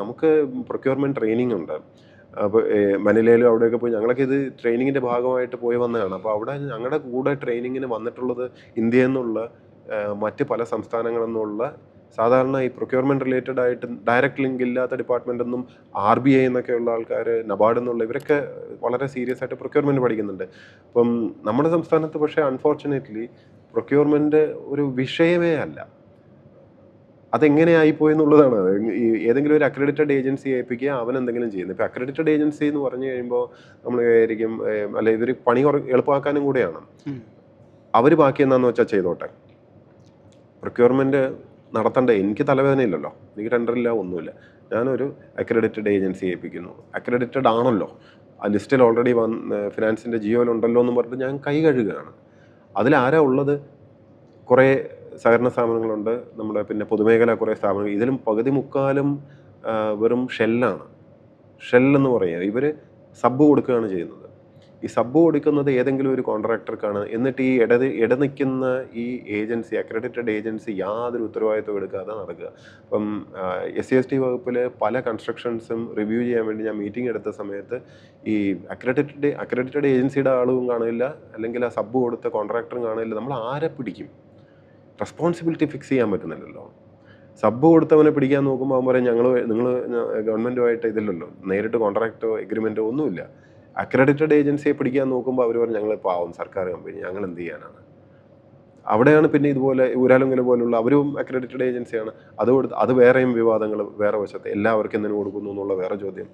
നമുക്ക് procurement training ഉണ്ട്. അപ്പോൾ മനിലയിലും അവിടെയൊക്കെ പോയി ഞങ്ങളൊക്കെ ഇത് ട്രെയിനിങ്ങിൻ്റെ ഭാഗമായിട്ട് പോയി വന്നതാണ്. അപ്പോൾ അവിടെ ഞങ്ങളുടെ കൂടെ ട്രെയിനിങ്ങിന് വന്നിട്ടുള്ളത് ഇന്ത്യയിൽ നിന്നുള്ള മറ്റ് പല സംസ്ഥാനങ്ങളിൽ നിന്നുള്ള സാധാരണ ഈ പ്രൊക്യൂർമെൻറ്റ് റിലേറ്റഡ് ആയിട്ട് ഡയറക്റ്റ് ലിങ്ക് ഇല്ലാത്ത ഡിപ്പാർട്ട്മെൻറ്റിൽ നിന്നും RBI എന്നൊക്കെയുള്ള ആൾക്കാർ, നബാർഡ് എന്നുള്ള ഇവരൊക്കെ വളരെ സീരിയസ് ആയിട്ട് പ്രൊക്യൂർമെൻറ്റ് പഠിക്കുന്നുണ്ട്. അപ്പം നമ്മുടെ സംസ്ഥാനത്ത് പക്ഷേ അൺഫോർച്ചുനേറ്റ്ലി പ്രൊക്യൂർമെൻറ്റ് ഒരു വിഷയമേ അല്ല. അതെങ്ങനെയായിപ്പോയി എന്നുള്ളതാണ്. ഈ ഏതെങ്കിലും ഒരു അക്രഡിറ്റഡ് ഏജൻസിയെ ഏൽപ്പിക്കുക, അവൻ എന്തെങ്കിലും ചെയ്യുന്നത്. ഇപ്പോൾ അക്രഡിറ്റഡ് ഏജൻസി എന്ന് പറഞ്ഞു കഴിയുമ്പോൾ നമ്മൾ വിചാരിക്കും അല്ല ഇതൊരു പണി എളുപ്പമാക്കാനും കൂടെയാണ്. അവർ ബാക്കി എന്താണെന്ന് വെച്ചാൽ ചെയ്തോട്ടെ. പ്രൊക്യൂർമെൻറ്റ് നടത്തേണ്ട എനിക്ക് തലവേദനയില്ലല്ലോ, എനിക്ക് ടെൻഡറില്ല, ഒന്നുമില്ല. ഞാനൊരു അക്രഡിറ്റഡ് ഏജൻസി ഏൽപ്പിക്കുന്നു. അക്രഡിറ്റഡ് ആണല്ലോ, ആ ലിസ്റ്റിൽ ഓൾറെഡി ഫിനാൻസിൻ്റെ ജിയോയിലുണ്ടല്ലോ എന്ന് പറഞ്ഞിട്ട് ഞാൻ കൈ കഴുകുകയാണ്. അതിലാരാ ഉള്ളത്? കുറേ സഹകരണ സ്ഥാപനങ്ങളുണ്ട്, നമ്മുടെ പിന്നെ പൊതുമേഖല കുറേ സ്ഥാപനങ്ങൾ. ഇതിലും പകുതി മുക്കാലും വെറും ഷെല്ലാണ്. ഷെല്ലെന്ന് പറയുക, ഇവർ സബ്ബ് കൊടുക്കുകയാണ് ചെയ്യുന്നത്. ഈ സബ്ബ് കൊടുക്കുന്നത് ഏതെങ്കിലും ഒരു കോൺട്രാക്ടർക്കാണ്. എന്നിട്ട് ഈ നിൽക്കുന്ന ഈ ഏജൻസി, അക്രഡിറ്റഡ് ഏജൻസി യാതൊരു ഉത്തരവാദിത്വം എടുക്കാതെ നടക്കുക. അപ്പം SC/ST വകുപ്പിൽ പല കൺസ്ട്രക്ഷൻസും റിവ്യൂ ചെയ്യാൻ വേണ്ടി ഞാൻ മീറ്റിംഗ് എടുത്ത സമയത്ത് ഈ അക്രഡിറ്റഡ് ഏജൻസിയുടെ ആളും കാണില്ല, അല്ലെങ്കിൽ ആ സബ്ബ് കൊടുത്ത കോൺട്രാക്ടറും കാണില്ല. നമ്മൾ ആരെ പിടിക്കും? റെസ്പോൺസിബിലിറ്റി ഫിക്സ് ചെയ്യാൻ പറ്റുന്നില്ലല്ലോ. സബ്ബ് കൊടുത്തവനെ പിടിക്കാൻ നോക്കുമ്പോൾ അവൻ പറയും നിങ്ങൾ ഗവൺമെൻറ്റുമായിട്ട് ഇതില്ലല്ലോ, നേരിട്ട് കോൺട്രാക്റ്റോ എഗ്രിമെൻറ്റോ ഒന്നുമില്ല. അക്രഡിറ്റഡ് ഏജൻസിയെ പിടിക്കാൻ നോക്കുമ്പോൾ അവർ പറയും ഞങ്ങൾ പാവം സർക്കാർ കമ്പനി, ഞങ്ങൾ എന്ത് ചെയ്യാനാണ്. അവിടെയാണ് പിന്നെ ഇതുപോലെ ഊരാലുങ്കൽ പോലുള്ള അവരും അക്രഡിറ്റഡ് ഏജൻസിയാണ്. അത് വേറെയും വിവാദങ്ങൾ, വേറെ വശത്ത് എല്ലാവർക്കും എന്തിനു കൊടുക്കുന്നു എന്നുള്ള വേറെ ചോദ്യം.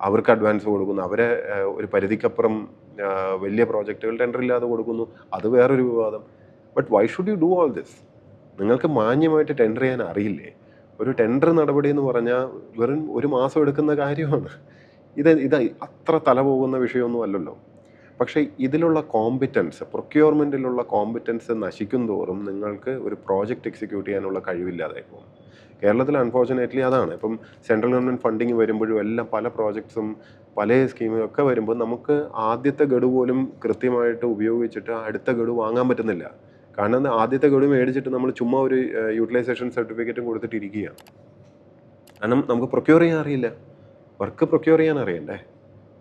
അവർക്ക് അഡ്വാൻസ് കൊടുക്കുന്നു, അവരെ ഒരു പരിധിക്കപ്പുറം വലിയ പ്രോജക്റ്റുകൾ ടെൻഡർ ഇല്ലാതെ കൊടുക്കുന്നു, അത് വേറൊരു വിവാദം. But why should you do all this? നിങ്ങൾക്ക് മാന്യമായിട്ട് ടെൻഡർ ചെയ്യാൻ അറിയില്ലേ? ഒരു ടെൻഡർ നടപടി എന്ന് പറഞ്ഞാൽ വെറും 1 മാസം എടുക്കുന്ന കാര്യമാണ്. ഇത് അത്ര തല പോകുന്ന വിഷയമൊന്നും അല്ലല്ലോ. പക്ഷേ ഇതിലുള്ള കോമ്പിറ്റൻസ്, പ്രൊക്യൂർമെൻറ്റിലുള്ള കോമ്പിറ്റൻസ് നശിക്കും തോറും നിങ്ങൾക്ക് ഒരു പ്രോജക്റ്റ് എക്സിക്യൂട്ട് ചെയ്യാനുള്ള കഴിവില്ലാതെ പോകും. കേരളത്തിൽ അൺഫോർച്ചുനേറ്റ്ലി അതാണ്. ഇപ്പം സെൻട്രൽ ഗവൺമെൻറ് ഫണ്ടിങ് വരുമ്പോഴും എല്ലാം പല പ്രോജക്ട്സും പല സ്കീമുകളൊക്കെ വരുമ്പോൾ നമുക്ക് ആദ്യത്തെ ഗഡു പോലും കൃത്യമായിട്ട് ഉപയോഗിച്ചിട്ട് അടുത്ത ഗഡു വാങ്ങാൻ പറ്റുന്നില്ല. കാരണം ആദ്യത്തെ ഗഡു മേടിച്ചിട്ട് നമ്മൾ ചുമ്മാ ഒരു യൂട്ടിലൈസേഷൻ സർട്ടിഫിക്കറ്റും കൊടുത്തിട്ടിരിക്കുകയാണ്. കാരണം നമുക്ക് പ്രൊക്യൂർ ചെയ്യാൻ അറിയില്ല. വർക്ക് പ്രൊക്യൂർ ചെയ്യാൻ അറിയണ്ടേ,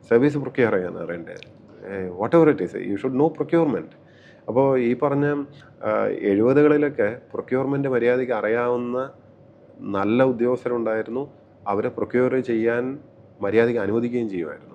സർവീസ് പ്രൊക്യൂർ ചെയ്യാൻ അറിയണ്ടേ, what ever it is, you should know procurement. അപ്പോൾ ഈ പറഞ്ഞ 70കളിലൊക്കെ പ്രൊക്യൂർമെൻറ്റ് മര്യാദയ്ക്ക് അറിയാവുന്ന നല്ല ഉദ്യോഗസ്ഥരുണ്ടായിരുന്നു. അവരെ പ്രൊക്യൂർ ചെയ്യാൻ മര്യാദയ്ക്ക് അനുവദിക്കുകയും ചെയ്യുമായിരുന്നു.